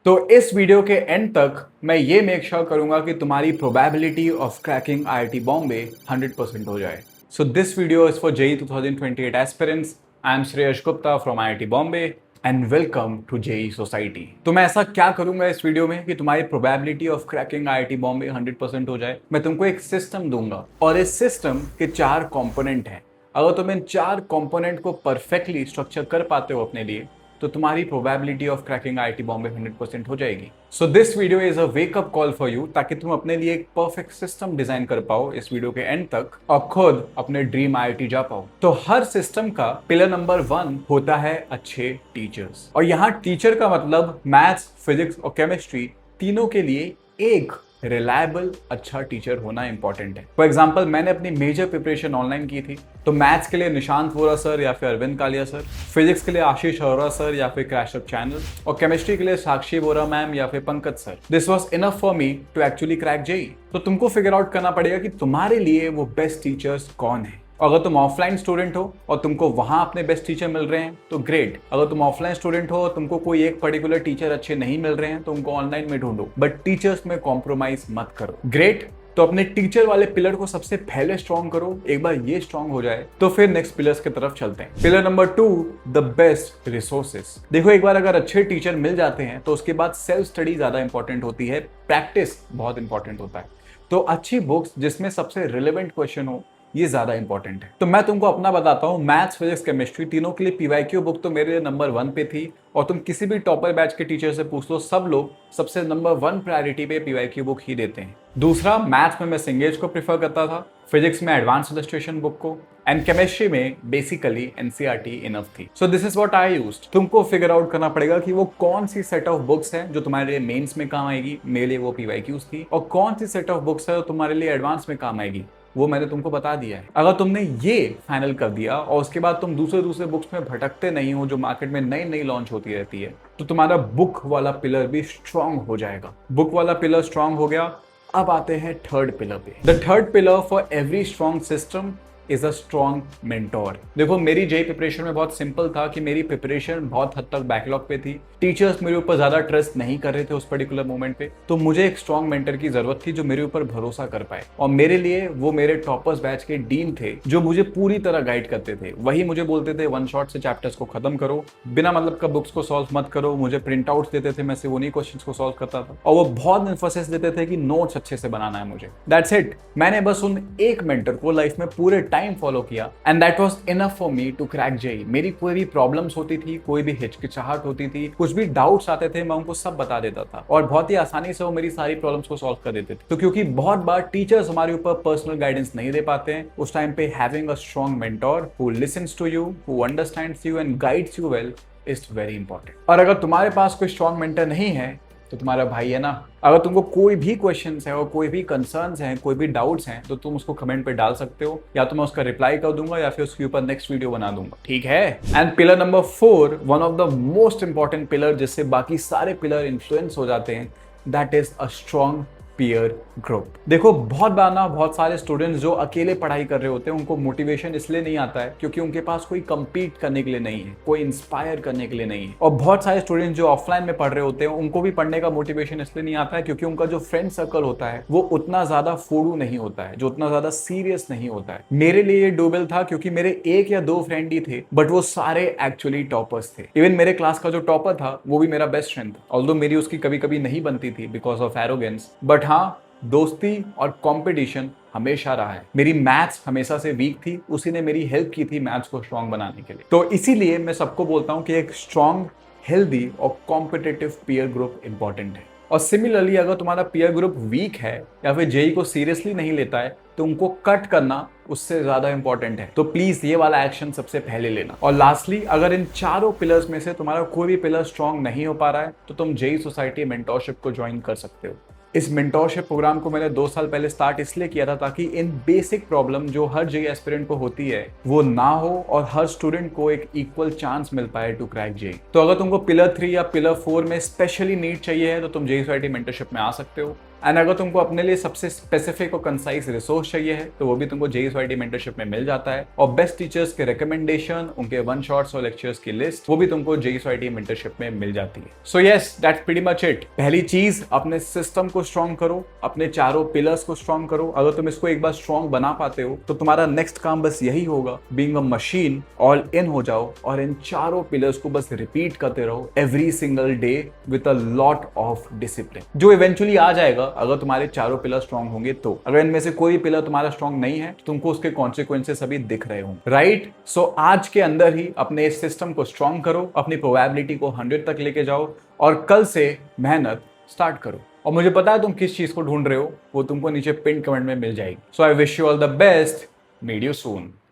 तो इस वीडियो के एंड तक मैं ये मेक श्योर करूंगा कि तुम्हारी probability of cracking IIT Bombay 100% हो जाए। So this video is for JEE 2028 aspirants. I am Shreyash Gupta from IIT Bombay and welcome to JEE society. तो मैं ऐसा क्या करूंगा इस वीडियो में कि तुम्हारी probability of cracking IIT Bombay 100% हो जाए। मैं तुमको एक सिस्टम दूंगा और इस सिस्टम के 4 कंपोनेंट हैं। अगर तुम इन 4 कंपोनेंट को परफेक्टली स्ट्रक्चर कर पाते हो अपने लिए तो तुम्हारी probability of cracking IIT Bombay 100% हो जाएगी। सो this video is a wake up call for you, ताकि तुम अपने लिए एक परफेक्ट सिस्टम डिजाइन कर पाओ इस वीडियो के एंड तक और खुद अपने ड्रीम आईआईटी जा पाओ। तो हर सिस्टम का पिलर नंबर 1 होता है अच्छे टीचर्स, और यहाँ टीचर का मतलब मैथ्स, फिजिक्स और केमिस्ट्री तीनों के लिए एक रिलायबल अच्छा टीचर होना इंपॉर्टेंट है। फॉर एग्जाम्पल, मैंने अपनी मेजर प्रिपरेशन ऑनलाइन की थी, तो मैथ्स के लिए निशांत वोरा सर या फिर अरविंद कालिया सर, फिजिक्स के लिए आशीष अरोरा सर या फिर क्रैश अप चैनल, और केमिस्ट्री के लिए साक्षी वोरा मैम या फिर Pankaj sir. This was enough for me to actually crack JEE. तो तुमको फिगर आउट करना पड़ेगा कि तुम्हारे लिए वो बेस्ट टीचर्स कौन है। अगर तुम ऑफलाइन स्टूडेंट हो और तुमको वहां अपने बेस्ट टीचर मिल रहे हैं तो ग्रेट। अगर तुम ऑफलाइन स्टूडेंट हो और तुमको कोई एक पर्टिकुलर टीचर अच्छे नहीं मिल रहे हैं तो उनको ऑनलाइन में ढूंढो, बट टीचर्स में कॉम्प्रोमाइज मत करो। ग्रेट। तो अपने टीचर वाले पिलर को सबसे पहले स्ट्रॉन्ग करो। एक बार ये स्ट्रॉन्ग हो जाए तो फिर नेक्स्ट पिलर्स की तरफ चलते हैं। Pillar number 2, the best resources. देखो, एक बार अगर अच्छे टीचर मिल जाते हैं तो उसके बाद सेल्फ स्टडी ज्यादा इंपॉर्टेंट होती है, प्रैक्टिस बहुत इंपॉर्टेंट होता है। तो अच्छी बुक्स जिसमें सबसे रिलेवेंट क्वेश्चन हो, ये ज्यादा इंपॉर्टेंट है। तो मैं तुमको अपना बताता हूँ, मैथ्स, फिजिक्स, केमिस्ट्री तीनों के लिए पीवाईक्यू बुक तो मेरे लिए नंबर 1 पे थी, और तुम किसी भी टॉपर बैच के टीचर से पूछ लो, सब लोग सबसे नंबर 1 प्रायोरिटी पे पीवाईक्यू बुक ही देते हैं। दूसरा, मैथ्स में मैं सिंगेज को प्रीफर करता था, फिजिक्स में एडवांस इलस्ट्रेशन बुक को, एंड केमिस्ट्री में बेसिकली एनसीईआरटी इनफ थी। So this is what I used. तुमको फिगर आउट करना पड़ेगा कि वो कौन सी सेट ऑफ बुक्स है जो तुम्हारे लिए मेंस में काम आएगी, मेरे लिए वो पीवाईक्यूज थी, और कौन सी सेट ऑफ बुक्स है जो तुम्हारे लिए एडवांस में काम आएगी, वो मैंने तुमको बता दिया है। अगर तुमने ये फाइनल कर दिया और उसके बाद तुम दूसरे बुक्स में भटकते नहीं हो जो मार्केट में नई नई लॉन्च होती रहती है, तो तुम्हारा बुक वाला पिलर भी स्ट्रांग हो जाएगा। बुक वाला पिलर स्ट्रांग हो गया। अब आते हैं थर्ड पिलर पे। The third pillar for every strong system is a strong mentor. देखो, मेरी जेई प्रिपरेशन में बहुत सिंपल था कि मेरी प्रिपरेशन बहुत हद तक बैकलॉग पे थी। टीचर्स मेरे ऊपर ज्यादा ट्रस्ट नहीं कर रहे थे उस पर्टिकुलर मोमेंट पे, तो मुझे एक स्ट्रॉन्ग मेंटर की जरूरत थी जो मेरे ऊपर भरोसा कर पाए, और मेरे लिए वो मेरे टॉपर्स बैच के डीन थे जो मुझे पूरी तरह गाइड करते थे। वही मुझे बोलते थे वन शॉट से चैप्टर्स को खत्म करो, बिना मतलब का बुक्स को सॉल्व मत करो। मुझे प्रिंट आउट्स देते थे, मैं सिर्फ उन्हीं क्वेश्चंस को सॉल्व करता था, और वो बहुत एम्फेसिस देते थे कि नोट्स अच्छे से बनाना है मुझे। That's it. मैंने बस उन एक मेंटर को लाइफ में पूरे टाइम फॉलो किया, and that was enough for me to crack JEE. मेरी कोई भी प्रॉब्लम्स होती थी, कोई भी हिचकिचाहट होती थी, कुछ भी डाउट्स आते थे, मैं उनको सब बता देता था, और बहुत ही आसानी से वो मेरी सारी प्रॉब्लम्स को सॉल्व कर देते थे। तो क्योंकि बहुत बार टीचर्स हमारे ऊपर पर्सनल गाइडेंस नहीं दे पाते हैं, उस टाइम पे having a strong mentor who listens to you, who understands you and guides you well is very important. और अगर तुम्हारे पास कोई स्ट्रॉन्ग मेंटर नहीं है तो तुम्हारा भाई है ना। अगर तुमको कोई भी क्वेश्चंस है और कोई भी कंसर्न्स हैं, कोई भी डाउट्स हैं, तो तुम उसको कमेंट पे डाल सकते हो, या तो मैं उसका रिप्लाई कर दूंगा या फिर उसके ऊपर नेक्स्ट वीडियो बना दूंगा, ठीक है। And pillar number 4, one of the most important pillar जिससे बाकी सारे पिलर इन्फ्लुएंस हो जाते हैं, that is a strong peer group. देखो, बहुत बार ना बहुत सारे स्टूडेंट्स जो अकेले पढ़ाई कर रहे होते हैं, उनको मोटिवेशन इसलिए नहीं आता है क्योंकि उनके पास कोई compete करने के लिए नहीं है, कोई इंस्पायर करने के लिए नहीं है। और बहुत सारे स्टूडेंट्स जो ऑफलाइन में पढ़ रहे होते हैं, उनको भी पढ़ने का मोटिवेशन इसलिए नहीं आता है क्योंकि उनका जो फ्रेंड सर्कल होता है वो उतना ज्यादा फोड़ू नहीं होता है, जो उतना ज्यादा सीरियस नहीं होता है। मेरे लिए ये डोबेल था क्योंकि मेरे 1 या 2 फ्रेंड ही थे, बट वो सारे एक्चुअली टॉपर्स थे। इवन मेरे क्लास का जो टॉपर था वो भी मेरा बेस्ट फ्रेंड था, ऑल्दो मेरी उसकी कभी कभी नहीं बनती थी बिकॉज ऑफ एरोगेंस, बट हाँ, दोस्ती और कंपटीशन हमेशा रहा है। मेरी मैथ्स हमेशा से वीक थी, उसी ने मेरी हेल्प की थी मैथ्स को स्ट्रांग बनाने के लिए। तो इसीलिए मैं सबको बोलता हूं कि एक स्ट्रांग, हेल्दी और कॉम्पिटिटिव पीयर ग्रुप इंपॉर्टेंट है। और सिमिलरली, अगर तुम्हारा पीयर ग्रुप वीक है या फिर जेई को सीरियसली नहीं लेता है, तो उनको कट करना उससे ज्यादा इंपॉर्टेंट है। तो प्लीज ये वाला एक्शन सबसे पहले लेना। और लास्टली, अगर इन चारों पिलर्स में से तुम्हारा कोई भी पिलर स्ट्रांग नहीं हो पा रहा है, तो तुम जेई सोसाइटी मेंटोरशिप को ज्वाइन कर सकते हो। इस मेंटोरशिप प्रोग्राम को मैंने 2 साल पहले स्टार्ट इसलिए किया था ताकि इन बेसिक प्रॉब्लम जो हर जेई एस्पिरेंट को होती है वो ना हो, और हर स्टूडेंट को एक इक्वल चांस मिल पाए टू क्रैक जेई। तो अगर तुमको पिलर 3 या पिलर 4 में स्पेशली नीड चाहिए है तो तुम जेई सोसाइटी मेंटरशिप में आ सकते हो। एंड अगर तुमको अपने लिए सबसे स्पेसिफिक और कंसाइज रिसोर्स चाहिए है तो वो भी तुमको JEE मेंटरशिप में मिल जाता है, और बेस्ट टीचर्स के रिकमेंडेशन, उनके वन शॉट्स और लेक्चर्स की लिस्ट वो भी तुमको JEE मेंटरशिप में मिल जाती है। So yes, that's pretty much it. पहली चीज, अपने सिस्टम को स्ट्रॉन्ग करो, अपने चारों पिलर्स को स्ट्रॉन्ग करो। अगर तुम इसको एक बार स्ट्रॉन्ग बना पाते हो तो तुम्हारा नेक्स्ट काम बस यही होगा, being a machine all in हो जाओ और इन चारों पिलर्स को बस रिपीट करते रहो every single day with a lot of discipline, जो इवेंचुअली आ जाएगा अगर तुम्हारे चारों पिलर स्ट्रॉन्ग होंगे तो। अगर इनमें से कोई पिलर तुम्हारा स्ट्रॉन्ग नहीं है तो तुमको उसके कॉन्सिक्वेंसेस अभी दिख रहे होंगे, राइट? सो आज के अंदर ही अपने इस सिस्टम को स्ट्रॉन्ग करो, अपनी प्रोबेबिलिटी को 100 तक लेके जाओ और कल से मेहनत स्टार्ट करो। और मुझे पता है तुम किस चीज को ढूंढ रहे हो, वो तुमको नीचे पिन कमेंट में मिल जाएगी। So I wish you all the best, meet you soon.